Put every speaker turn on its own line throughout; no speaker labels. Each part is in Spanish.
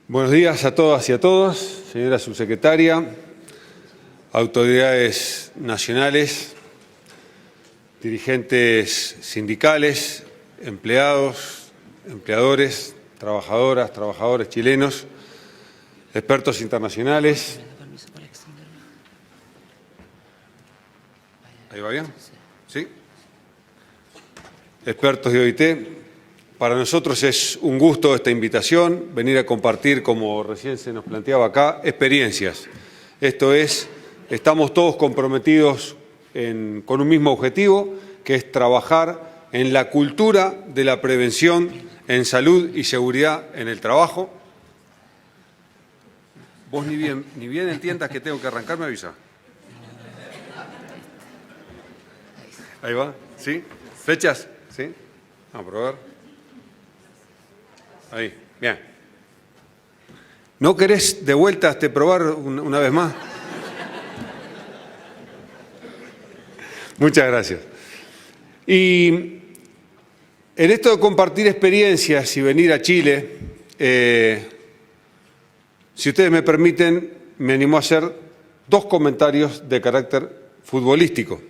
Buenos días a todas y a todos, señora subsecretaria, autoridades nacionales, dirigentes sindicales, empleados, empleadores, trabajadoras, trabajadores chilenos, expertos internacionales. ¿Ahí va bien? ¿Sí? Expertos de OIT. Para nosotros es un gusto esta invitación, venir a compartir, como recién se nos planteaba acá, experiencias. Esto es, estamos todos comprometidos con un mismo objetivo, que es trabajar en la cultura de la prevención en salud y seguridad en el trabajo. Vos ni bien entiendas que tengo que arrancar, me avisa. Ahí va, ¿sí? ¿Fechas? ¿Sí? Vamos a probar. Ahí, bien. ¿No querés de vuelta probar una vez más? Muchas gracias. Y en esto de compartir experiencias y venir a Chile, si ustedes me permiten, me animo a hacer dos comentarios de carácter futbolístico.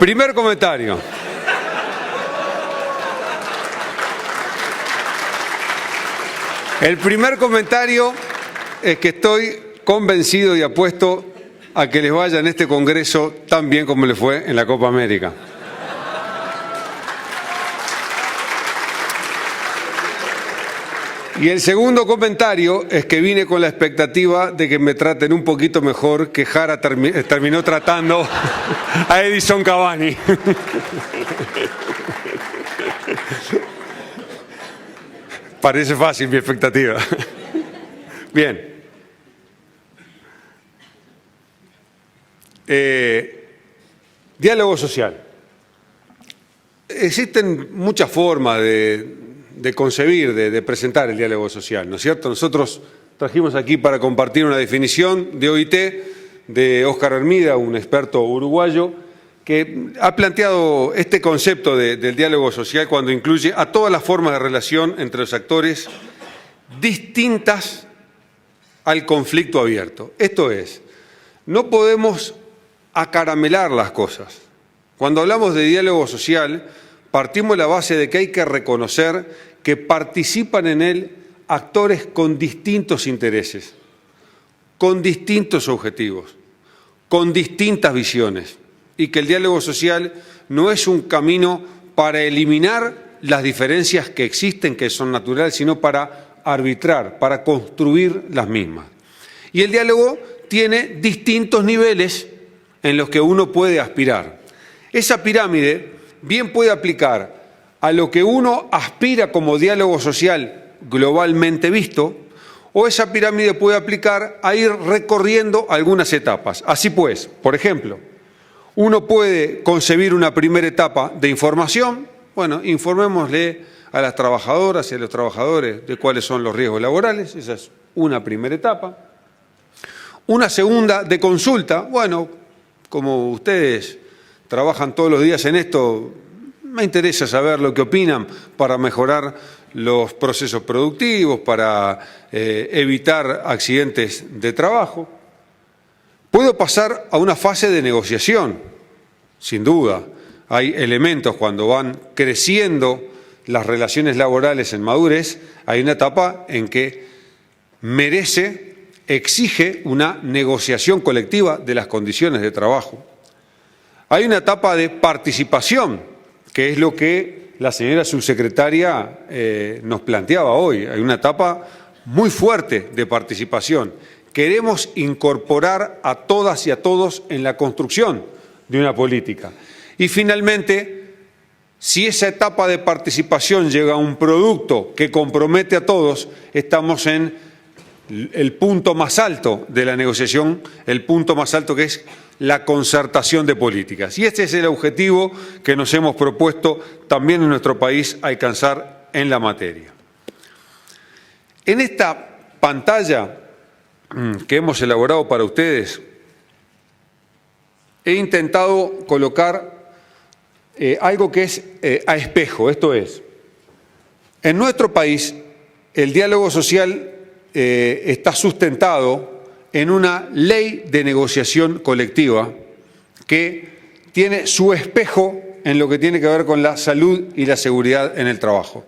Primer comentario. El primer comentario es que estoy convencido y apuesto a que les vaya en este congreso tan bien como les fue en la Copa América. Y el segundo comentario es que vine con la expectativa de que me traten un poquito mejor que Jara terminó tratando a Edison Cavani. Parece fácil mi expectativa. Bien. Diálogo social. Existen muchas formas de concebir, de presentar el diálogo social, ¿no es cierto? Nosotros trajimos aquí para compartir una definición de OIT de Óscar Hermida, un experto uruguayo, que ha planteado este concepto del diálogo social cuando incluye a todas las formas de relación entre los actores distintas al conflicto abierto. Esto es, no podemos acaramelar las cosas. Cuando hablamos de diálogo social, partimos de la base de que hay que reconocer que participan en él actores con distintos intereses, con distintos objetivos, con distintas visiones, y que el diálogo social no es un camino para eliminar las diferencias que existen, que son naturales, sino para arbitrar, para construir las mismas. Y el diálogo tiene distintos niveles en los que uno puede aspirar. Esa pirámide bien puede aplicar a lo que uno aspira como diálogo social globalmente visto, o esa pirámide puede aplicar a ir recorriendo algunas etapas. Así pues, por ejemplo, uno puede concebir una primera etapa de información. Bueno, informémosle a las trabajadoras y a los trabajadores de cuáles son los riesgos laborales. Esa es una primera etapa. Una segunda de consulta. Bueno, como ustedes trabajan todos los días en esto, me interesa saber lo que opinan para mejorar los procesos productivos, para evitar accidentes de trabajo. Puedo pasar a una fase de negociación, sin duda. Hay elementos cuando van creciendo las relaciones laborales en madurez, hay una etapa en que exige una negociación colectiva de las condiciones de trabajo. Hay una etapa de participación, que es lo que la señora subsecretaria nos planteaba hoy. Hay una etapa muy fuerte de participación. Queremos incorporar a todas y a todos en la construcción de una política. Y finalmente, si esa etapa de participación llega a un producto que compromete a todos, estamos en el punto más alto de la negociación, el punto más alto que es la concertación de políticas. Y este es el objetivo que nos hemos propuesto también en nuestro país alcanzar en la materia. En esta pantalla que hemos elaborado para ustedes, he intentado colocar algo que es a espejo, esto es, En nuestro país, el diálogo social está sustentado en una ley de negociación colectiva que tiene su espejo en lo que tiene que ver con la salud y la seguridad en el trabajo.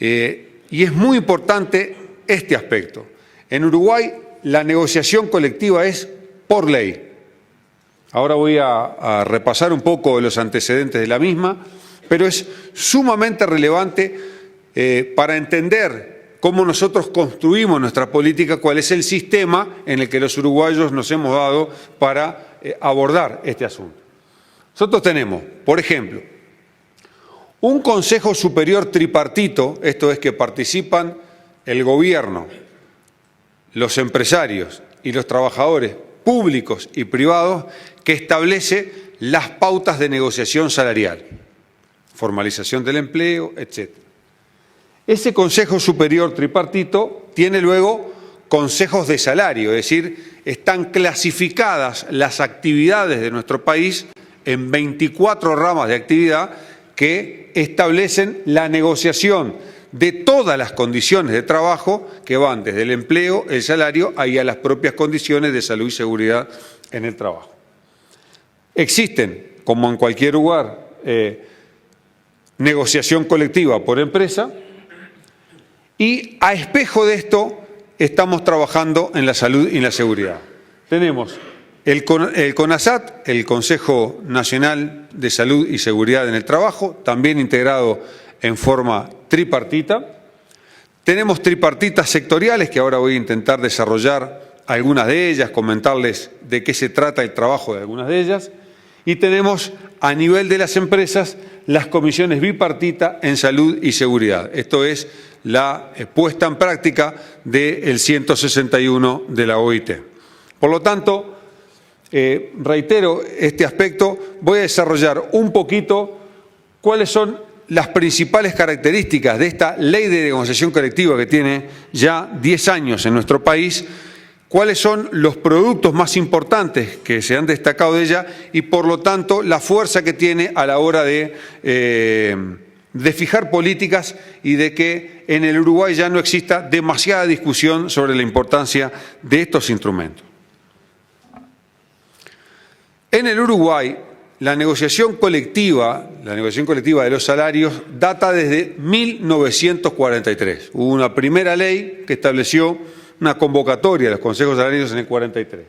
Y es muy importante este aspecto. En Uruguay, la negociación colectiva es por ley. Ahora voy a repasar un poco los antecedentes de la misma, pero es sumamente relevante para entender cómo nosotros construimos nuestra política, cuál es el sistema en el que los uruguayos nos hemos dado para abordar este asunto. Nosotros tenemos, por ejemplo, un Consejo Superior tripartito, esto es que participan el gobierno, los empresarios y los trabajadores públicos y privados, que establece las pautas de negociación salarial, formalización del empleo, etc. Ese Consejo Superior tripartito tiene luego consejos de salario, es decir, están clasificadas las actividades de nuestro país en 24 ramas de actividad que establecen la negociación de todas las condiciones de trabajo que van desde el empleo, el salario, ahí a las propias condiciones de salud y seguridad en el trabajo. Existen, como en cualquier lugar, negociación colectiva por empresa y a espejo de esto estamos trabajando en la salud y en la seguridad. Tenemos el CONASAT, el Consejo Nacional de Salud y Seguridad en el Trabajo, también integrado en forma tripartita. Tenemos tripartitas sectoriales, que ahora voy a intentar desarrollar algunas de ellas, comentarles de qué se trata el trabajo de algunas de ellas. Y tenemos a nivel de las empresas las comisiones bipartitas en salud y seguridad. Esto es la puesta en práctica del 161 de la OIT. Por lo tanto, reitero este aspecto, voy a desarrollar un poquito cuáles son las principales características de esta ley de negociación colectiva que tiene ya 10 años en nuestro país, cuáles son los productos más importantes que se han destacado de ella y, por lo tanto, la fuerza que tiene a la hora de fijar políticas y de que en el Uruguay ya no exista demasiada discusión sobre la importancia de estos instrumentos. En el Uruguay, la negociación colectiva de los salarios data desde 1943. Hubo una primera ley que estableció una convocatoria de los consejos salarios en el 43.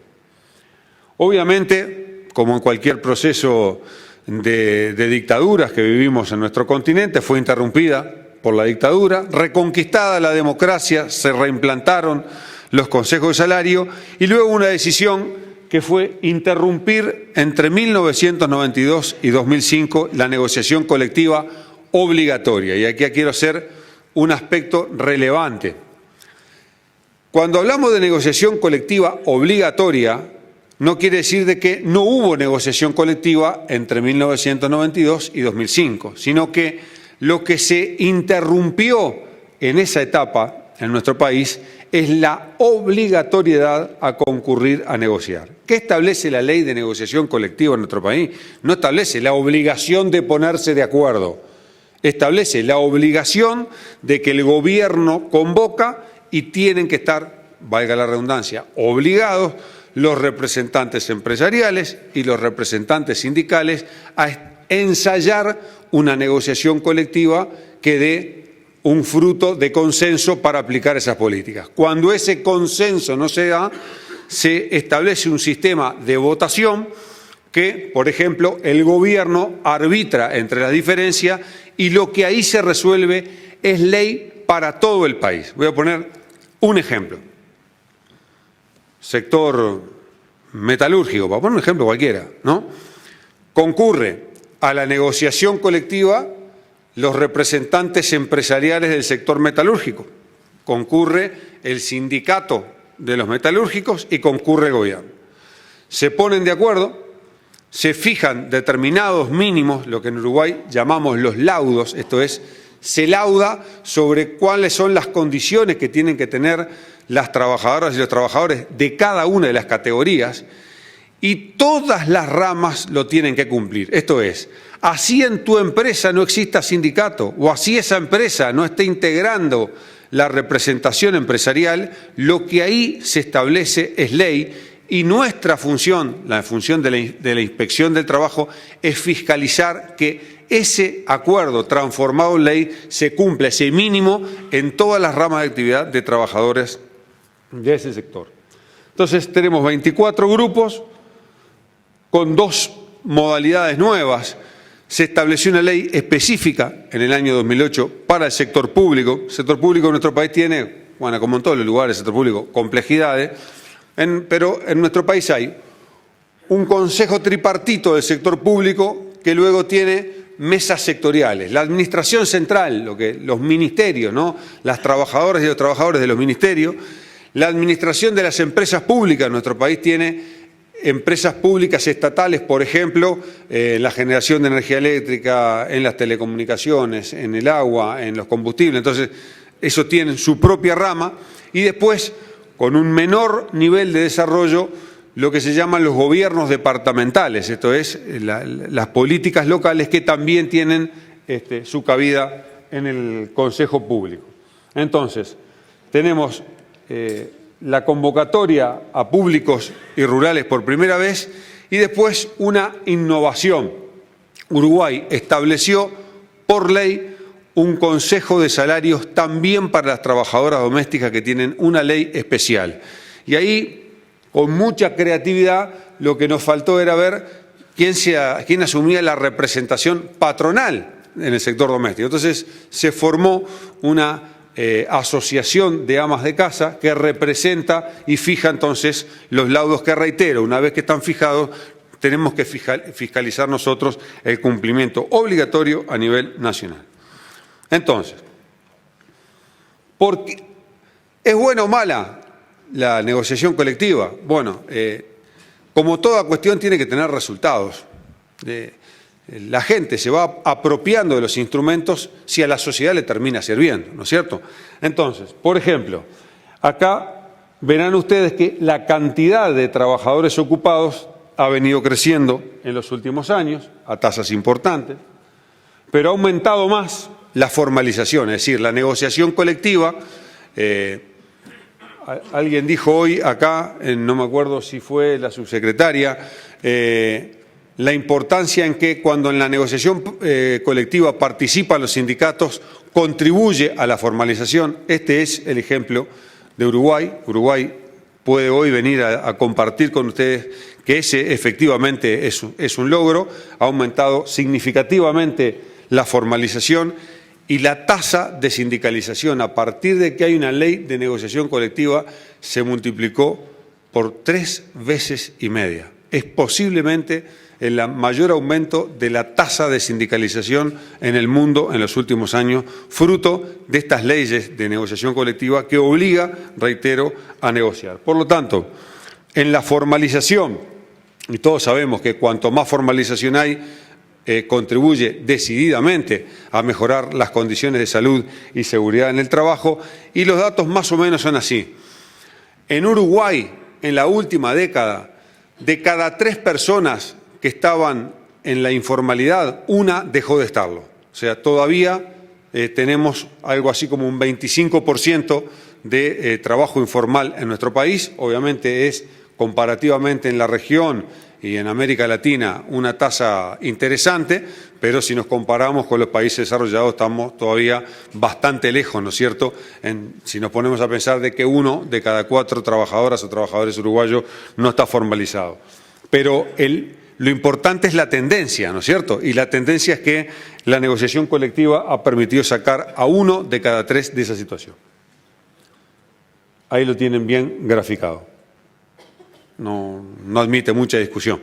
Obviamente, como en cualquier proceso de dictaduras que vivimos en nuestro continente, fue interrumpida por la dictadura, reconquistada la democracia, se reimplantaron los consejos de salario y luego una decisión que fue interrumpir entre 1992 y 2005 la negociación colectiva obligatoria. Y aquí quiero hacer un aspecto relevante. Cuando hablamos de negociación colectiva obligatoria, no quiere decir de que no hubo negociación colectiva entre 1992 y 2005, sino que lo que se interrumpió en esa etapa en nuestro país es la obligatoriedad a concurrir a negociar. ¿Qué establece la ley de negociación colectiva en nuestro país? No establece la obligación de ponerse de acuerdo, establece la obligación de que el gobierno convoca y tienen que estar, valga la redundancia, obligados los representantes empresariales y los representantes sindicales a ensayar una negociación colectiva que dé un fruto de consenso para aplicar esas políticas. Cuando ese consenso no se da, se establece un sistema de votación que, por ejemplo, el gobierno arbitra entre las diferencias y lo que ahí se resuelve es ley para todo el país. Voy a poner un ejemplo. Sector metalúrgico, para poner un ejemplo cualquiera, ¿no? Concurre a la negociación colectiva los representantes empresariales del sector metalúrgico, concurre el sindicato de los metalúrgicos y concurre el gobierno. Se ponen de acuerdo, se fijan determinados mínimos, lo que en Uruguay llamamos los laudos, esto es, se lauda sobre cuáles son las condiciones que tienen que tener las trabajadoras y los trabajadores de cada una de las categorías y todas las ramas lo tienen que cumplir. Esto es, así en tu empresa no exista sindicato o así esa empresa no esté integrando la representación empresarial, lo que ahí se establece es ley y nuestra función, la función de la Inspección del Trabajo, es fiscalizar que ese acuerdo transformado en ley se cumpla, ese mínimo, en todas las ramas de actividad de trabajadores de ese sector. Entonces tenemos 24 grupos con 2 modalidades nuevas. Se estableció una ley específica en el año 2008 para el sector público. El sector público en nuestro país tiene, bueno, como en todos los lugares, el sector público, complejidades, pero en nuestro país hay un consejo tripartito del sector público que luego tiene mesas sectoriales. La administración central, los ministerios, ¿no? Las trabajadoras y los trabajadores de los ministerios. La administración de las empresas públicas en nuestro país tiene empresas públicas estatales, por ejemplo, en la generación de energía eléctrica, en las telecomunicaciones, en el agua, en los combustibles. Entonces, eso tiene su propia rama. Y después, con un menor nivel de desarrollo, lo que se llaman los gobiernos departamentales, esto es, las políticas locales que también tienen su cabida en el Consejo Público. Entonces, tenemos la convocatoria a públicos y rurales por primera vez y después una innovación. Uruguay estableció por ley un consejo de salarios también para las trabajadoras domésticas que tienen una ley especial. Y ahí, con mucha creatividad, lo que nos faltó era ver quién asumía la representación patronal en el sector doméstico. Entonces se formó una asociación de amas de casa que representa y fija entonces los laudos que, reitero, una vez que están fijados, tenemos que fiscalizar nosotros el cumplimiento obligatorio a nivel nacional. Entonces, ¿por qué? ¿Es buena o mala la negociación colectiva? Bueno, como toda cuestión tiene que tener resultados. La gente se va apropiando de los instrumentos si a la sociedad le termina sirviendo, ¿no es cierto? Entonces, por ejemplo, acá verán ustedes que la cantidad de trabajadores ocupados ha venido creciendo en los últimos años a tasas importantes, pero ha aumentado más la formalización, es decir, la negociación colectiva. Alguien dijo hoy acá, no me acuerdo si fue la subsecretaria, la importancia en que cuando en la negociación colectiva participan los sindicatos contribuye a la formalización. Este es el ejemplo de Uruguay. Uruguay puede hoy venir a compartir con ustedes que ese efectivamente es un logro. Ha aumentado significativamente la formalización y la tasa de sindicalización a partir de que hay una ley de negociación colectiva se multiplicó por 3,5 veces. Es posiblemente el mayor aumento de la tasa de sindicalización en el mundo en los últimos años, fruto de estas leyes de negociación colectiva que obliga, reitero, a negociar. Por lo tanto, en la formalización, y todos sabemos que cuanto más formalización hay, contribuye decididamente a mejorar las condiciones de salud y seguridad en el trabajo, y los datos más o menos son así. En Uruguay, en la última década, de cada 3 personas que estaban en la informalidad, una dejó de estarlo. O sea, todavía tenemos algo así como un 25% de trabajo informal en nuestro país. Obviamente es comparativamente en la región y en América Latina una tasa interesante, pero si nos comparamos con los países desarrollados estamos todavía bastante lejos, ¿no es cierto? Si nos ponemos a pensar de que 1 de cada 4 trabajadoras o trabajadores uruguayos no está formalizado. Pero lo importante es la tendencia, ¿no es cierto? Y la tendencia es que la negociación colectiva ha permitido sacar a 1 de cada 3 de esa situación. Ahí lo tienen bien graficado. No admite mucha discusión.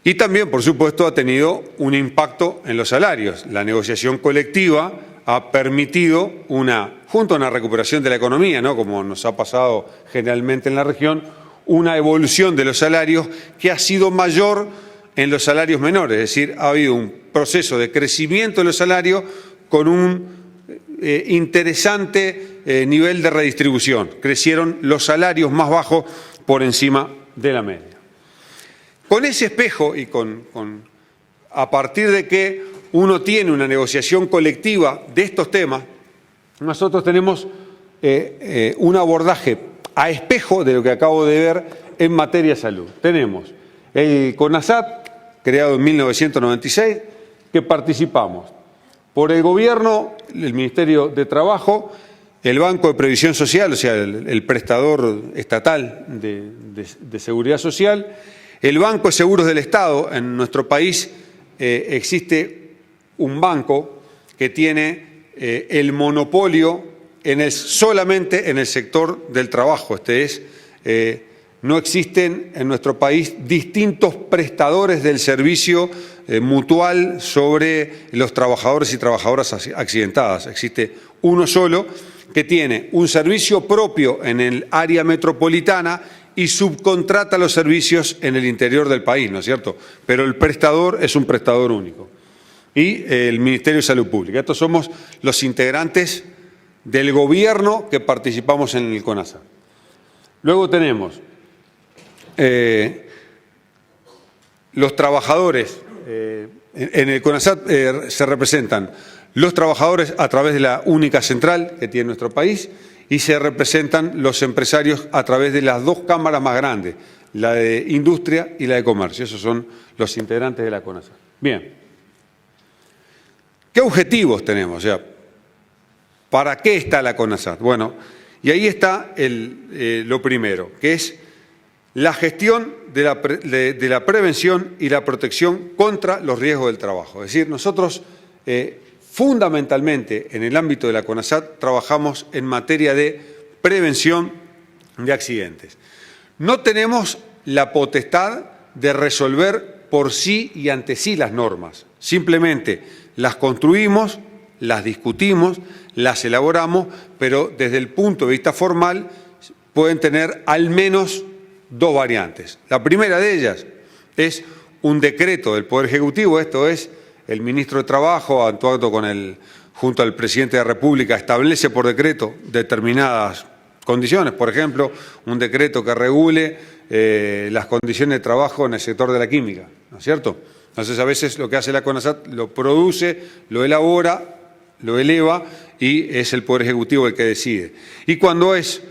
Y también, por supuesto, ha tenido un impacto en los salarios. La negociación colectiva ha permitido junto a una recuperación de la economía, ¿no?, como nos ha pasado generalmente en la región, una evolución de los salarios que ha sido mayor en los salarios menores. Es decir, ha habido un proceso de crecimiento de los salarios con un interesante nivel de redistribución. Crecieron los salarios más bajos por encima de la media. Con ese espejo y a partir de que uno tiene una negociación colectiva de estos temas, nosotros tenemos un abordaje a espejo de lo que acabo de ver en materia de salud. Tenemos el CONASAT, creado en 1996, que participamos por el Gobierno, el Ministerio de Trabajo, el Banco de Previsión Social, o sea, el prestador estatal de seguridad social, el Banco de Seguros del Estado. En nuestro país existe un banco que tiene el monopolio solamente en el sector del trabajo. No existen en nuestro país distintos prestadores del servicio mutual sobre los trabajadores y trabajadoras accidentadas. Existe uno solo que tiene un servicio propio en el área metropolitana y subcontrata los servicios en el interior del país, ¿no es cierto? Pero el prestador es un prestador único. Y el Ministerio de Salud Pública. Estos somos los integrantes del Gobierno que participamos en el CONASAT. Luego tenemos los trabajadores. En el CONASAT se representan los trabajadores a través de la única central que tiene nuestro país y se representan los empresarios a través de las dos cámaras más grandes, la de Industria y la de Comercio. Esos son los integrantes de la CONASAT. Bien. ¿Qué objetivos tenemos? O sea, ¿para qué está la CONASAT? Bueno, y ahí está lo primero, que es la gestión de la prevención y la protección contra los riesgos del trabajo. Es decir, nosotros fundamentalmente en el ámbito de la CONASAT trabajamos en materia de prevención de accidentes. No tenemos la potestad de resolver por sí y ante sí las normas. Simplemente las construimos, las discutimos, las elaboramos, pero desde el punto de vista formal pueden tener al menos dos variantes. La primera de ellas es un decreto del Poder Ejecutivo, esto es, el ministro de Trabajo, actuando junto al presidente de la República, establece por decreto determinadas condiciones, por ejemplo, un decreto que regule las condiciones de trabajo en el sector de la química, ¿no es cierto? Entonces, a veces lo que hace la CONASAT lo produce, lo elabora, lo eleva y es el Poder Ejecutivo el que decide. Y cuando es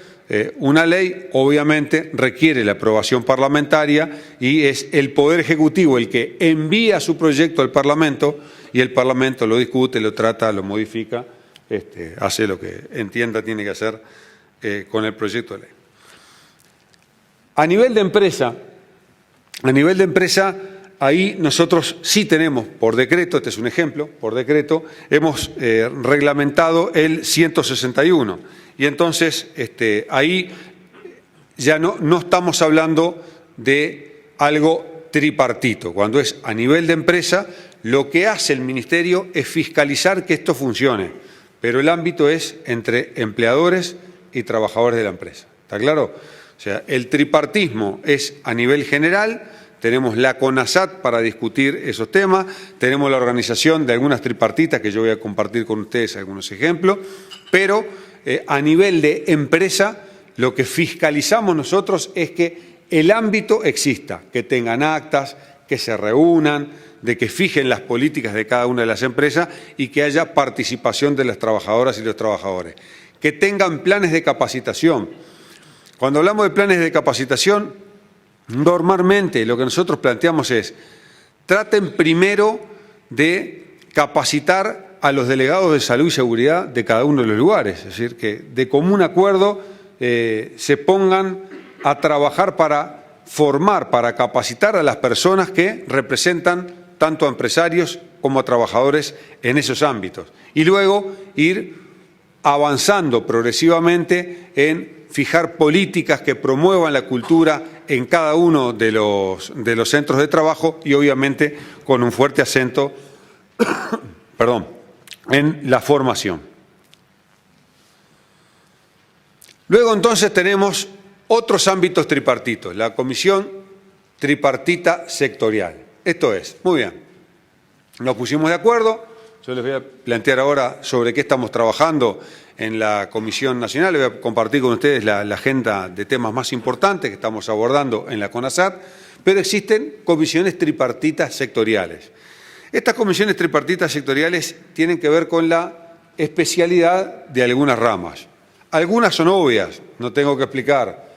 una ley, obviamente, requiere la aprobación parlamentaria y es el Poder Ejecutivo el que envía su proyecto al Parlamento y el Parlamento lo discute, lo trata, lo modifica, hace lo que entienda tiene que hacer con el proyecto de ley. A nivel de empresa, ahí nosotros sí tenemos por decreto, este es un ejemplo, por decreto, hemos reglamentado el 161 y entonces ahí ya no estamos hablando de algo tripartito. Cuando es a nivel de empresa, lo que hace el Ministerio es fiscalizar que esto funcione, pero el ámbito es entre empleadores y trabajadores de la empresa. ¿Está claro? O sea, el tripartismo es a nivel general. Tenemos la CONASAT para discutir esos temas, tenemos la organización de algunas tripartitas que yo voy a compartir con ustedes algunos ejemplos, pero a nivel de empresa lo que fiscalizamos nosotros es que el ámbito exista, que tengan actas, que se reúnan, de que fijen las políticas de cada una de las empresas y que haya participación de las trabajadoras y los trabajadores, que tengan planes de capacitación. Cuando hablamos de planes de capacitación, normalmente lo que nosotros planteamos es, traten primero de capacitar a los delegados de salud y seguridad de cada uno de los lugares, es decir, que de común acuerdo se pongan a trabajar para formar, para capacitar a las personas que representan tanto a empresarios como a trabajadores en esos ámbitos. Y luego ir avanzando progresivamente en fijar políticas que promuevan la cultura en cada uno de los centros de trabajo y obviamente con un fuerte acento en la formación. Luego entonces tenemos otros ámbitos tripartitos, la Comisión Tripartita Sectorial. Esto es, muy bien, nos pusimos de acuerdo Yo les voy a plantear ahora sobre qué estamos trabajando en la Comisión Nacional. Les voy a compartir con ustedes la agenda de temas más importantes que estamos abordando en la CONASAT, pero existen comisiones tripartitas sectoriales. Estas comisiones tripartitas sectoriales tienen que ver con la especialidad de algunas ramas. Algunas son obvias, no tengo que explicar,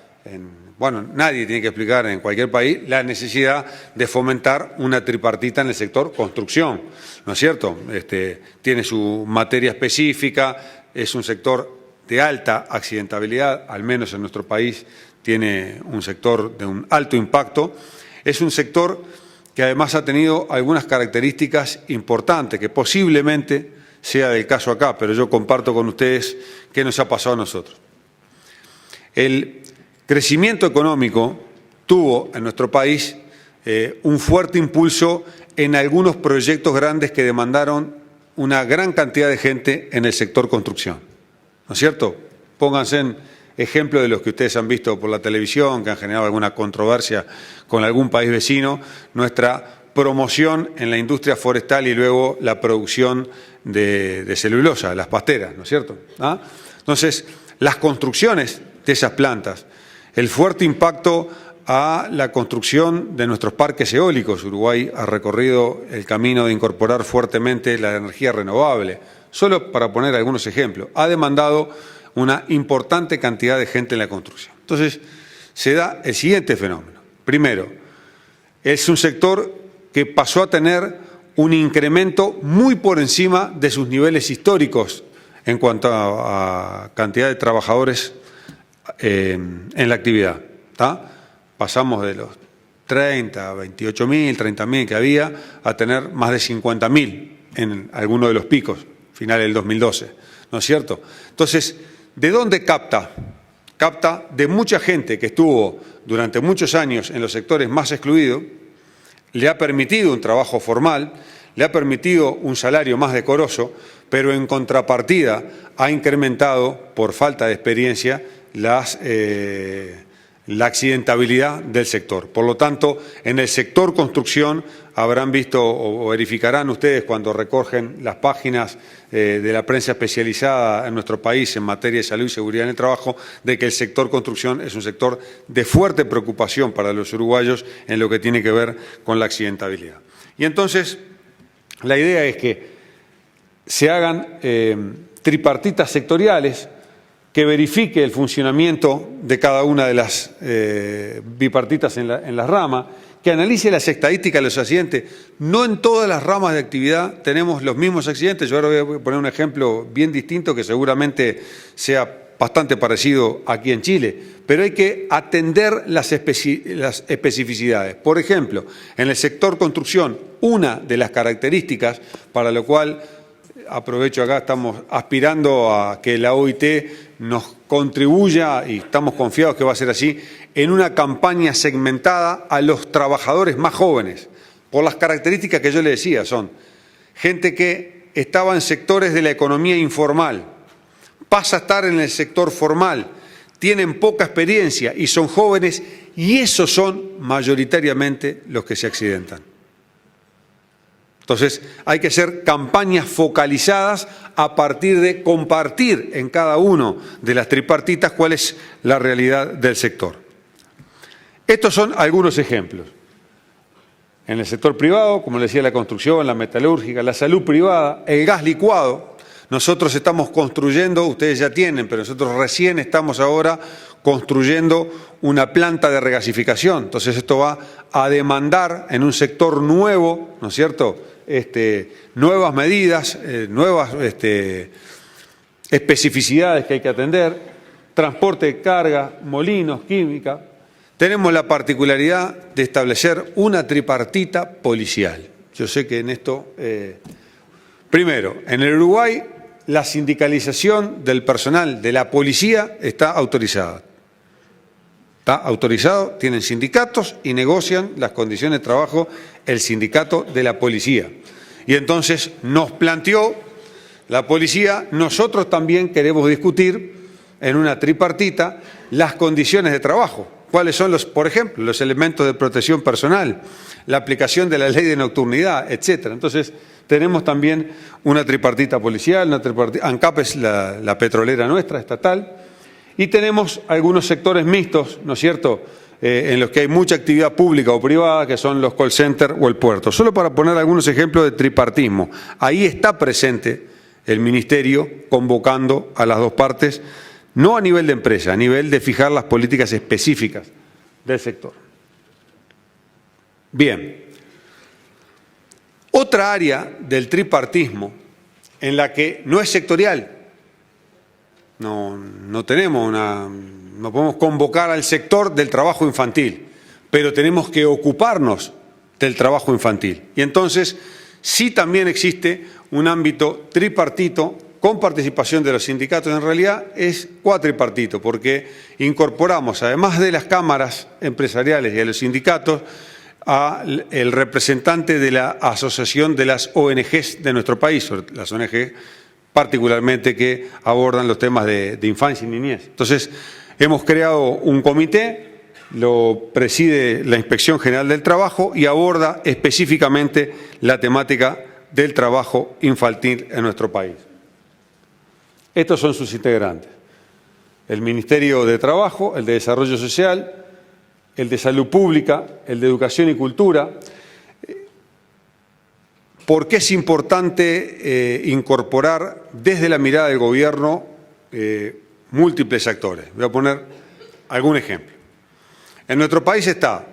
nadie tiene que explicar en cualquier país la necesidad de fomentar una tripartita en el sector construcción, ¿no es cierto? Tiene su materia específica, es un sector de alta accidentabilidad, al menos en nuestro país tiene un sector de un alto impacto, es un sector que además ha tenido algunas características importantes, que posiblemente sea del caso acá, pero yo comparto con ustedes qué nos ha pasado a nosotros. El crecimiento económico tuvo en nuestro país un fuerte impulso en algunos proyectos grandes que demandaron una gran cantidad de gente en el sector construcción, ¿no es cierto? Pónganse en ejemplo de los que ustedes han visto por la televisión, que han generado alguna controversia con algún país vecino, nuestra promoción en la industria forestal y luego la producción de celulosa, las pasteras, ¿no es cierto? ¿Ah? Entonces, las construcciones de esas plantas, el fuerte impacto a la construcción de nuestros parques eólicos. Uruguay ha recorrido el camino de incorporar fuertemente la energía renovable. Solo para poner algunos ejemplos, ha demandado una importante cantidad de gente en la construcción. Entonces, se da el siguiente fenómeno. Primero, es un sector que pasó a tener un incremento muy por encima de sus niveles históricos en cuanto a cantidad de trabajadores en la actividad. ¿Tá? Pasamos de los 30, 28.000, 30.000 que había a tener más de 50.000 en alguno de los picos, final del 2012, ¿no es cierto? Entonces, ¿de dónde capta? Capta de mucha gente que estuvo durante muchos años en los sectores más excluidos, le ha permitido un trabajo formal, le ha permitido un salario más decoroso, pero en contrapartida ha incrementado, por falta de experiencia, la accidentabilidad del sector. Por lo tanto, en el sector construcción habrán visto o verificarán ustedes cuando recogen las páginas de la prensa especializada en nuestro país en materia de salud y seguridad en el trabajo, de que el sector construcción es un sector de fuerte preocupación para los uruguayos en lo que tiene que ver con la accidentabilidad. Y entonces, la idea es que se hagan tripartitas sectoriales que verifique el funcionamiento de cada una de las bipartitas en la rama, que analice las estadísticas de los accidentes. No en todas las ramas de actividad tenemos los mismos accidentes. Yo ahora voy a poner un ejemplo bien distinto que seguramente sea bastante parecido aquí en Chile, pero hay que atender las especificidades. Por ejemplo, en el sector construcción, una de las características para lo cual, aprovecho acá, estamos aspirando a que la OIT nos contribuya, y estamos confiados que va a ser así, en una campaña segmentada a los trabajadores más jóvenes, por las características que yo le decía, son gente que estaba en sectores de la economía informal, pasa a estar en el sector formal, tienen poca experiencia y son jóvenes, y esos son mayoritariamente los que se accidentan. Entonces, hay que hacer campañas focalizadas a partir de compartir en cada uno de las tripartitas cuál es la realidad del sector. Estos son algunos ejemplos. En el sector privado, como les decía, la construcción, la metalúrgica, la salud privada, el gas licuado. Nosotros estamos construyendo, ustedes ya tienen, pero nosotros recién estamos ahora construyendo una planta de regasificación. Entonces, esto va a demandar en un sector nuevo, ¿no es cierto?, nuevas medidas, nuevas especificidades que hay que atender, transporte de carga, molinos, química. Tenemos la particularidad de establecer una tripartita policial. Yo sé que en esto, primero, en el Uruguay la sindicalización del personal de la policía está autorizada. Está autorizado, tienen sindicatos y negocian las condiciones de trabajo el sindicato de la policía. Y entonces nos planteó la policía, nosotros también queremos discutir en una tripartita las condiciones de trabajo. ¿Cuáles son, por ejemplo, los elementos de protección personal, la aplicación de la ley de nocturnidad, etcétera? Entonces, Tenemos también una tripartita policial, ANCAP es la petrolera nuestra, estatal, y tenemos algunos sectores mixtos, ¿no es cierto?, en los que hay mucha actividad pública o privada, que son los call centers o el puerto. Solo para poner algunos ejemplos de tripartismo. Ahí está presente el Ministerio convocando a las dos partes, no a nivel de empresa, a nivel de fijar las políticas específicas del sector. Bien. Otra área del tripartismo en la que no es sectorial, no podemos convocar al sector del trabajo infantil, pero tenemos que ocuparnos del trabajo infantil. Y entonces sí también existe un ámbito tripartito con participación de los sindicatos. En realidad es cuatripartito, porque incorporamos, además de las cámaras empresariales y a los sindicatos, al representante de la Asociación de las ONGs de nuestro país, las ONG particularmente que abordan los temas de infancia y niñez. Entonces, hemos creado un comité, lo preside la Inspección General del Trabajo y aborda específicamente la temática del trabajo infantil en nuestro país. Estos son sus integrantes: el Ministerio de Trabajo, el de Desarrollo Social, el de Salud Pública, el de Educación y Cultura. ¿Por qué es importante incorporar desde la mirada del Gobierno múltiples actores? Voy a poner algún ejemplo. En nuestro país está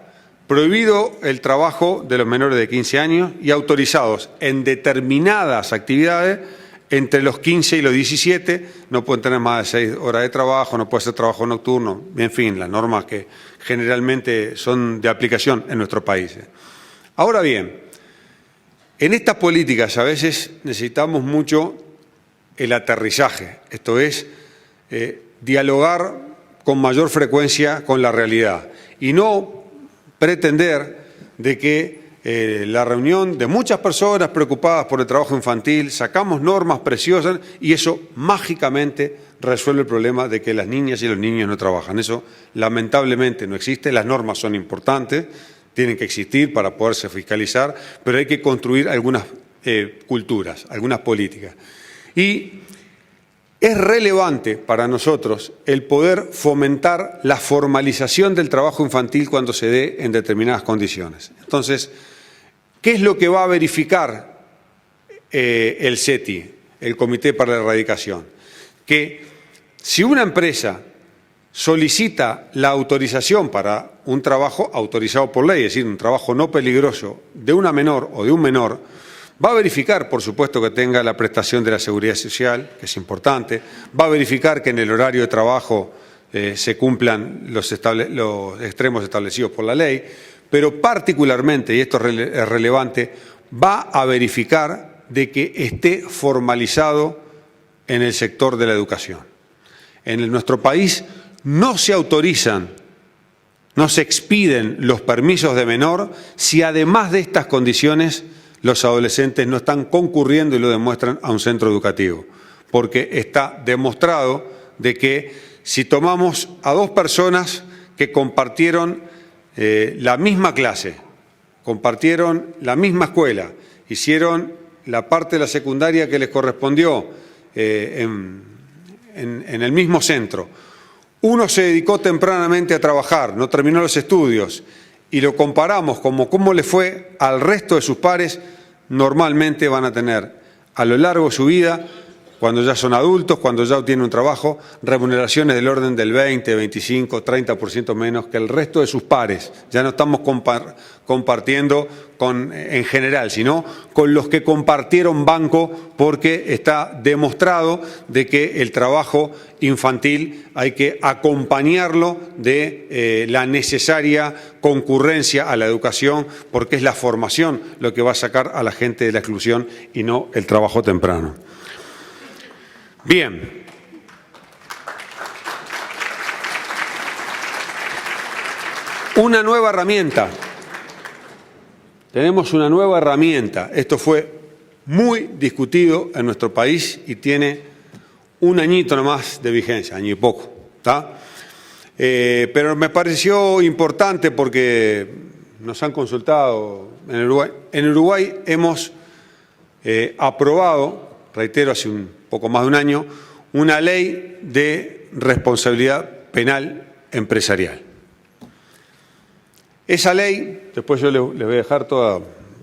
prohibido el trabajo de los menores de 15 años y autorizados en determinadas actividades entre los 15 y los 17, no pueden tener más de 6 horas de trabajo, no puede ser trabajo nocturno, en fin, las normas que generalmente son de aplicación en nuestro país. Ahora bien, en estas políticas a veces necesitamos mucho el aterrizaje, esto es, dialogar con mayor frecuencia con la realidad y no pretender de que la reunión de muchas personas preocupadas por el trabajo infantil, sacamos normas preciosas y eso mágicamente resuelve el problema de que las niñas y los niños no trabajan. Eso lamentablemente no existe, las normas son importantes, tienen que existir para poderse fiscalizar, pero hay que construir algunas culturas, algunas políticas. Y es relevante para nosotros el poder fomentar la formalización del trabajo infantil cuando se dé en determinadas condiciones. Entonces, ¿qué es lo que va a verificar el CETI, el Comité para la Erradicación? Que si una empresa solicita la autorización para un trabajo autorizado por ley, es decir, un trabajo no peligroso de una menor o de un menor, va a verificar, por supuesto, que tenga la prestación de la seguridad social, que es importante, va a verificar que en el horario de trabajo se cumplan los extremos establecidos por la ley, pero particularmente, y esto es relevante, va a verificar de que esté formalizado en el sector de la educación. En nuestro país no se autorizan, no se expiden los permisos de menor si además de estas condiciones los adolescentes no están concurriendo y lo demuestran a un centro educativo, porque está demostrado de que si tomamos a dos personas que compartieron la misma clase, compartieron la misma escuela, hicieron la parte de la secundaria que les correspondió en el mismo centro, uno se dedicó tempranamente a trabajar, no terminó los estudios, y lo comparamos como cómo le fue al resto de sus pares, normalmente van a tener a lo largo de su vida, cuando ya son adultos, cuando ya tienen un trabajo, remuneraciones del orden del 20, 25, 30% menos que el resto de sus pares. Ya no estamos compartiendo en general, sino con los que compartieron banco, porque está demostrado de que el trabajo infantil hay que acompañarlo de la necesaria concurrencia a la educación, porque es la formación lo que va a sacar a la gente de la exclusión y no el trabajo temprano. Bien. Una nueva herramienta. Tenemos una nueva herramienta. Esto fue muy discutido en nuestro país y tiene un añito nomás de vigencia, año y poco, ¿tá? Pero me pareció importante porque nos han consultado en Uruguay. En Uruguay hemos aprobado, reitero, hace un poco más de un año, una ley de responsabilidad penal empresarial. Esa ley, después yo les voy a dejar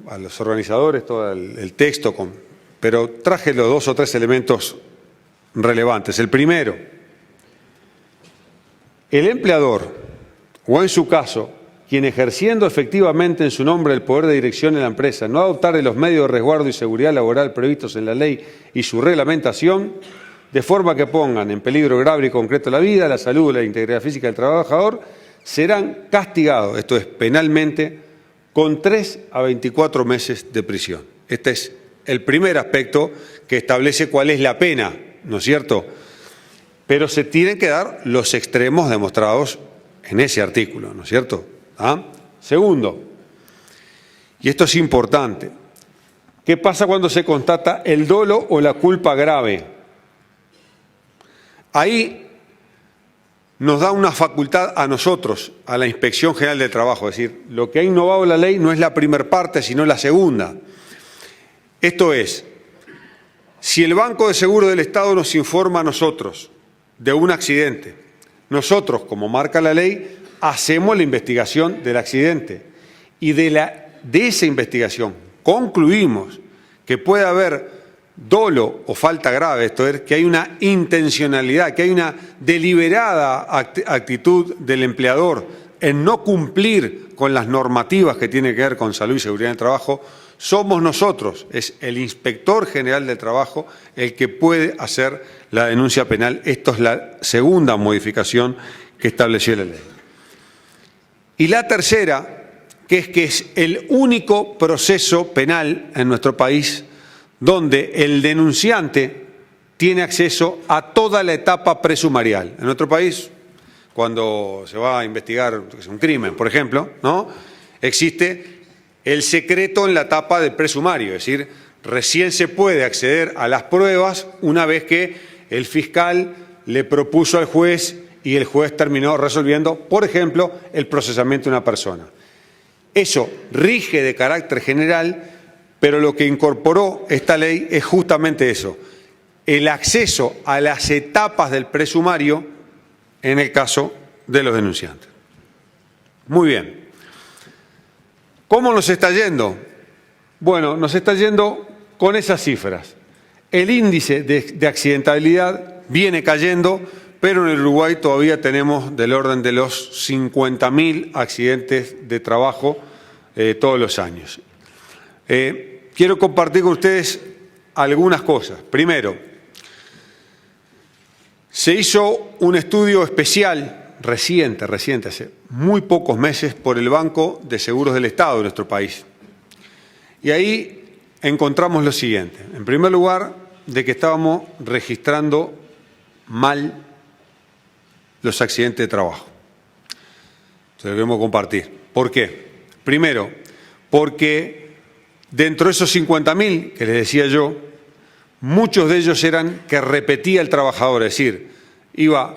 a los organizadores todo el texto, pero traje los 2 o 3 elementos relevantes. El primero, el empleador, o en su caso, quien ejerciendo efectivamente en su nombre el poder de dirección en la empresa, no adoptare los medios de resguardo y seguridad laboral previstos en la ley y su reglamentación, de forma que pongan en peligro grave y concreto la vida, la salud y la integridad física del trabajador, serán castigados, esto es penalmente, con 3 a 24 meses de prisión. Este es el primer aspecto que establece cuál es la pena, ¿no es cierto? Pero se tienen que dar los extremos demostrados en ese artículo, ¿no es cierto? ¿Ah? Segundo, y esto es importante, ¿qué pasa cuando se constata el dolo o la culpa grave? Ahí nos da una facultad a nosotros, a la Inspección General del Trabajo, es decir, lo que ha innovado la ley no es la primera parte, sino la segunda. Esto es, si el Banco de Seguro del Estado nos informa a nosotros de un accidente, nosotros, como marca la ley, hacemos la investigación del accidente y de esa investigación concluimos que puede haber dolo o falta grave, esto es, que hay una intencionalidad, que hay una deliberada actitud del empleador en no cumplir con las normativas que tienen que ver con salud y seguridad en el trabajo, somos nosotros, es el Inspector General del Trabajo el que puede hacer la denuncia penal. Esto es la segunda modificación que estableció la ley. Y la tercera, que es el único proceso penal en nuestro país donde el denunciante tiene acceso a toda la etapa presumarial. En nuestro país, cuando se va a investigar un crimen, por ejemplo, ¿no?, existe el secreto en la etapa del presumario, es decir, recién se puede acceder a las pruebas una vez que el fiscal le propuso al juez y el juez terminó resolviendo, por ejemplo, el procesamiento de una persona. Eso rige de carácter general, pero lo que incorporó esta ley es justamente eso, el acceso a las etapas del presumario en el caso de los denunciantes. Muy bien. ¿Cómo nos está yendo? Bueno, nos está yendo con esas cifras. El índice de accidentabilidad viene cayendo, pero en el Uruguay todavía tenemos del orden de los 50.000 accidentes de trabajo todos los años. Quiero compartir con ustedes algunas cosas. Primero, se hizo un estudio especial reciente, hace muy pocos meses, por el Banco de Seguros del Estado de nuestro país. Y ahí encontramos lo siguiente. En primer lugar, de que estábamos registrando mal los accidentes de trabajo. Entonces, debemos compartir. ¿Por qué? Primero, porque dentro de esos 50.000 que les decía yo, muchos de ellos eran que repetía el trabajador, es decir, iba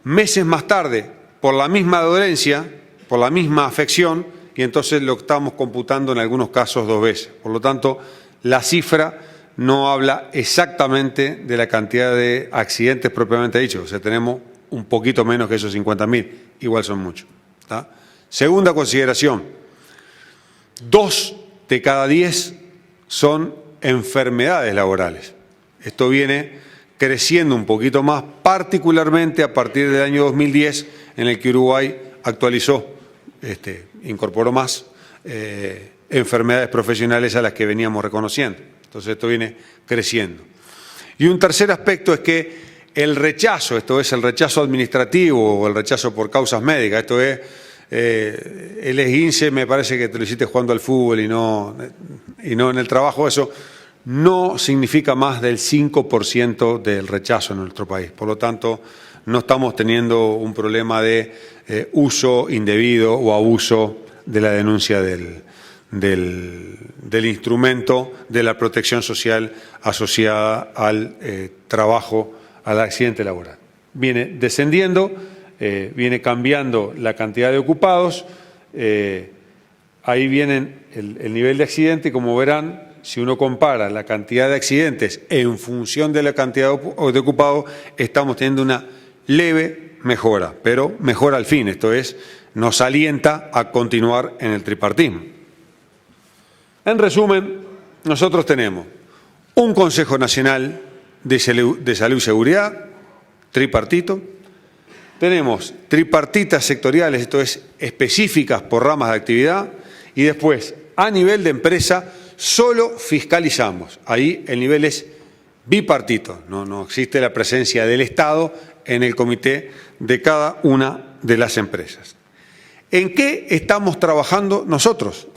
meses más tarde por la misma dolencia, por la misma afección, y entonces lo estamos computando en algunos casos 2 veces. Por lo tanto, la cifra no habla exactamente de la cantidad de accidentes propiamente dicho. O sea, tenemos un poquito menos que esos 50.000, igual son muchos. ¿Tá? Segunda consideración, 2 de cada 10 son enfermedades laborales. Esto viene creciendo un poquito más, particularmente a partir del año 2010, en el que Uruguay actualizó, incorporó más enfermedades profesionales a las que veníamos reconociendo. Entonces esto viene creciendo. Y un tercer aspecto es que el rechazo, esto es el rechazo administrativo o el rechazo por causas médicas, esto es el esguince, me parece que te lo hiciste jugando al fútbol y no en el trabajo, eso no significa más del 5% del rechazo en nuestro país. Por lo tanto, no estamos teniendo un problema de uso indebido o abuso de la denuncia del instrumento de la protección social asociada al trabajo, al accidente laboral. Viene descendiendo, viene cambiando la cantidad de ocupados, ahí viene el nivel de accidente, como verán, si uno compara la cantidad de accidentes en función de la cantidad de ocupados, estamos teniendo una leve mejora, pero mejora al fin, esto es, nos alienta a continuar en el tripartismo. En resumen, nosotros tenemos un Consejo Nacional de Salud y Seguridad, tripartito, tenemos tripartitas sectoriales, esto es, específicas por ramas de actividad, y después, a nivel de empresa, solo fiscalizamos. Ahí el nivel es bipartito, no existe la presencia del Estado en el comité de cada una de las empresas. ¿En qué estamos trabajando nosotros?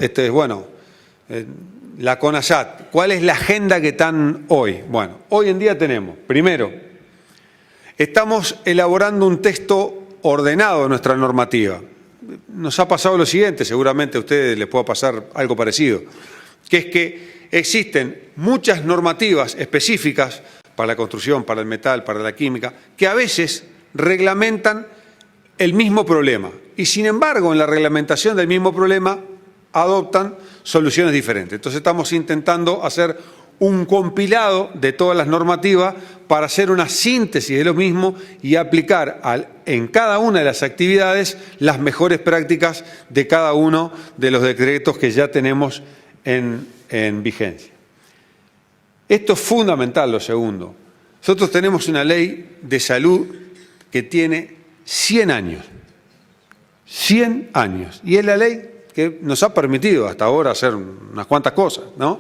La CONASAT, ¿cuál es la agenda que están hoy? Bueno, hoy en día tenemos, primero, estamos elaborando un texto ordenado de nuestra normativa. Nos ha pasado lo siguiente, seguramente a ustedes les pueda pasar algo parecido, que es que existen muchas normativas específicas para la construcción, para el metal, para la química, que a veces reglamentan el mismo problema y, sin embargo, en la reglamentación del mismo problema adoptan soluciones diferentes. Entonces estamos intentando hacer un compilado de todas las normativas para hacer una síntesis de lo mismo y aplicar en cada una de las actividades las mejores prácticas de cada uno de los decretos que ya tenemos en vigencia. Esto es fundamental, lo segundo. Nosotros tenemos una ley de salud que tiene 100 años. 100 años. Y es la ley que nos ha permitido hasta ahora hacer unas cuantas cosas, ¿no?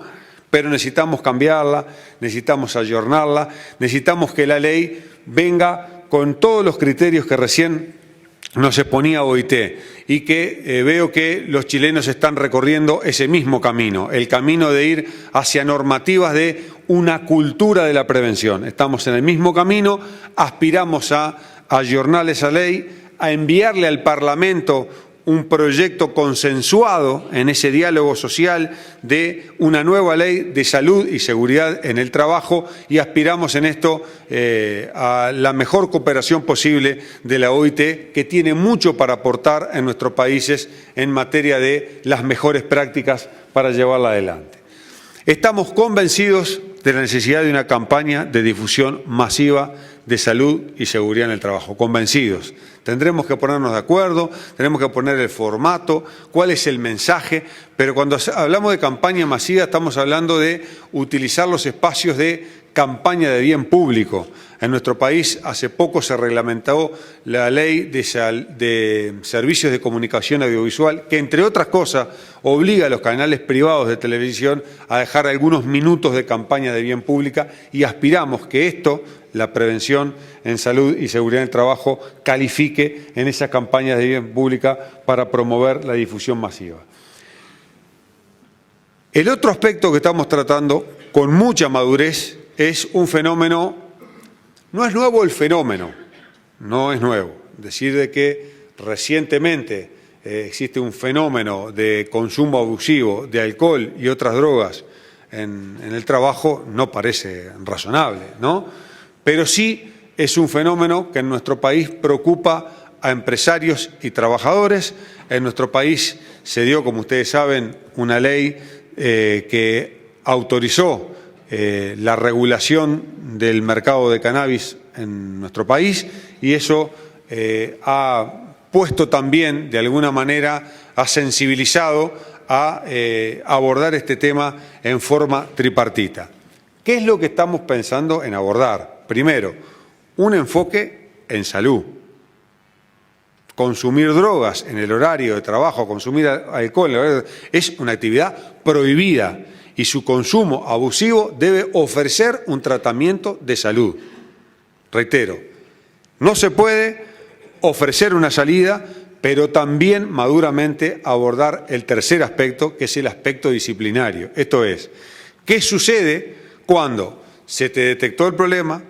Pero necesitamos cambiarla, necesitamos ayornarla, necesitamos que la ley venga con todos los criterios que recién nos exponía OIT y que veo que los chilenos están recorriendo ese mismo camino, el camino de ir hacia normativas de una cultura de la prevención. Estamos en el mismo camino, aspiramos a ayornar esa ley, a enviarle al Parlamento un proyecto consensuado en ese diálogo social de una nueva ley de salud y seguridad en el trabajo y aspiramos en esto a la mejor cooperación posible de la OIT, que tiene mucho para aportar en nuestros países en materia de las mejores prácticas para llevarla adelante. Estamos convencidos de la necesidad de una campaña de difusión masiva de salud y seguridad en el trabajo, convencidos. Tendremos que ponernos de acuerdo, tenemos que poner el formato, cuál es el mensaje, pero cuando hablamos de campaña masiva estamos hablando de utilizar los espacios de campaña de bien público. En nuestro país hace poco se reglamentó la ley de servicios de comunicación audiovisual, que entre otras cosas obliga a los canales privados de televisión a dejar algunos minutos de campaña de bien pública y aspiramos que esto, la prevención en salud y seguridad en el trabajo, califique en esas campañas de bien pública para promover la difusión masiva. El otro aspecto que estamos tratando con mucha madurez es un fenómeno, no es nuevo el fenómeno, no es nuevo. Decir de que recientemente existe un fenómeno de consumo abusivo de alcohol y otras drogas en el trabajo no parece razonable, ¿no? Pero sí es un fenómeno que en nuestro país preocupa a empresarios y trabajadores. En nuestro país se dio, como ustedes saben, una ley que autorizó la regulación del mercado de cannabis en nuestro país y eso ha puesto también, de alguna manera, ha sensibilizado a abordar este tema en forma tripartita. ¿Qué es lo que estamos pensando en abordar? Primero, un enfoque en salud. Consumir drogas en el horario de trabajo, consumir alcohol en el horario es una actividad prohibida y su consumo abusivo debe ofrecer un tratamiento de salud. Reitero, no se puede ofrecer una salida, pero también maduramente abordar el tercer aspecto, que es el aspecto disciplinario. Esto es, ¿qué sucede cuando se te detectó el problema,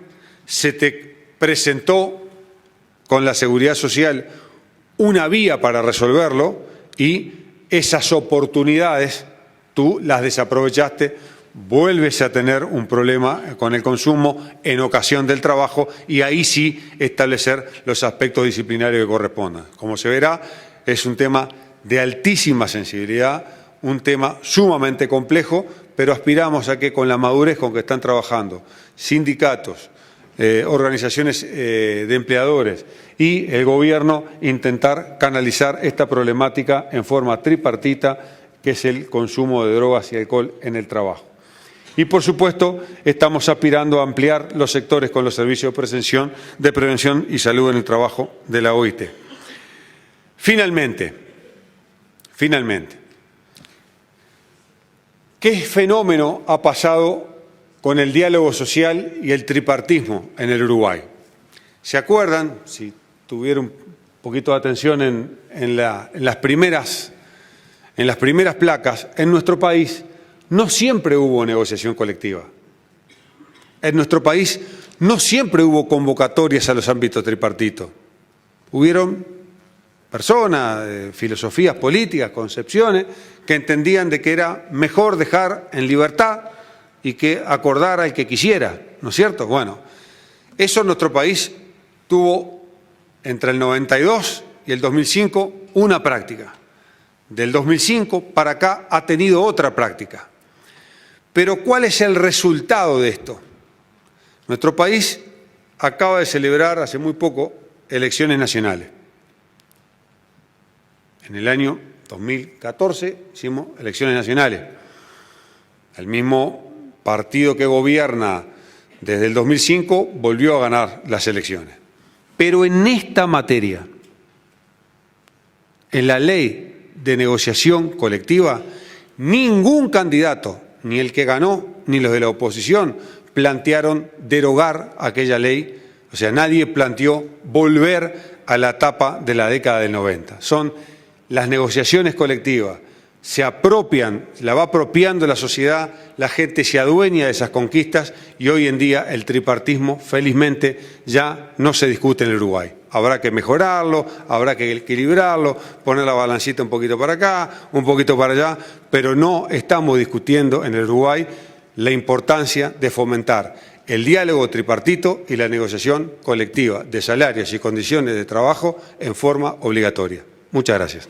se te presentó con la Seguridad Social una vía para resolverlo y esas oportunidades tú las desaprovechaste, vuelves a tener un problema con el consumo en ocasión del trabajo y ahí sí establecer los aspectos disciplinarios que correspondan? Como se verá, es un tema de altísima sensibilidad, un tema sumamente complejo, pero aspiramos a que con la madurez con que están trabajando sindicatos, organizaciones de empleadores y el gobierno, intentar canalizar esta problemática en forma tripartita, que es el consumo de drogas y alcohol en el trabajo. Y, por supuesto, estamos aspirando a ampliar los sectores con los servicios de prevención y salud en el trabajo de la OIT. Finalmente, ¿qué fenómeno ha pasado con el diálogo social y el tripartismo en el Uruguay? ¿Se acuerdan, si tuvieron un poquito de atención en las primeras placas, en nuestro país no siempre hubo negociación colectiva? En nuestro país no siempre hubo convocatorias a los ámbitos tripartitos. Hubieron personas, filosofías políticas, concepciones, que entendían de que era mejor dejar en libertad y que acordara el que quisiera, ¿no es cierto? Bueno, eso en nuestro país tuvo entre el 92 y el 2005 una práctica. Del 2005 para acá ha tenido otra práctica. Pero ¿cuál es el resultado de esto? Nuestro país acaba de celebrar hace muy poco elecciones nacionales. En el año 2014 hicimos elecciones nacionales. El mismo partido que gobierna desde el 2005 volvió a ganar las elecciones. Pero en esta materia, en la ley de negociación colectiva, ningún candidato, ni el que ganó, ni los de la oposición, plantearon derogar aquella ley. O sea, nadie planteó volver a la etapa de la década del 90. Son las negociaciones colectivas, se apropian, la va apropiando la sociedad, la gente se adueña de esas conquistas y hoy en día el tripartismo, felizmente, ya no se discute en el Uruguay. Habrá que mejorarlo, habrá que equilibrarlo, poner la balancita un poquito para acá, un poquito para allá, pero no estamos discutiendo en el Uruguay la importancia de fomentar el diálogo tripartito y la negociación colectiva de salarios y condiciones de trabajo en forma obligatoria. Muchas gracias.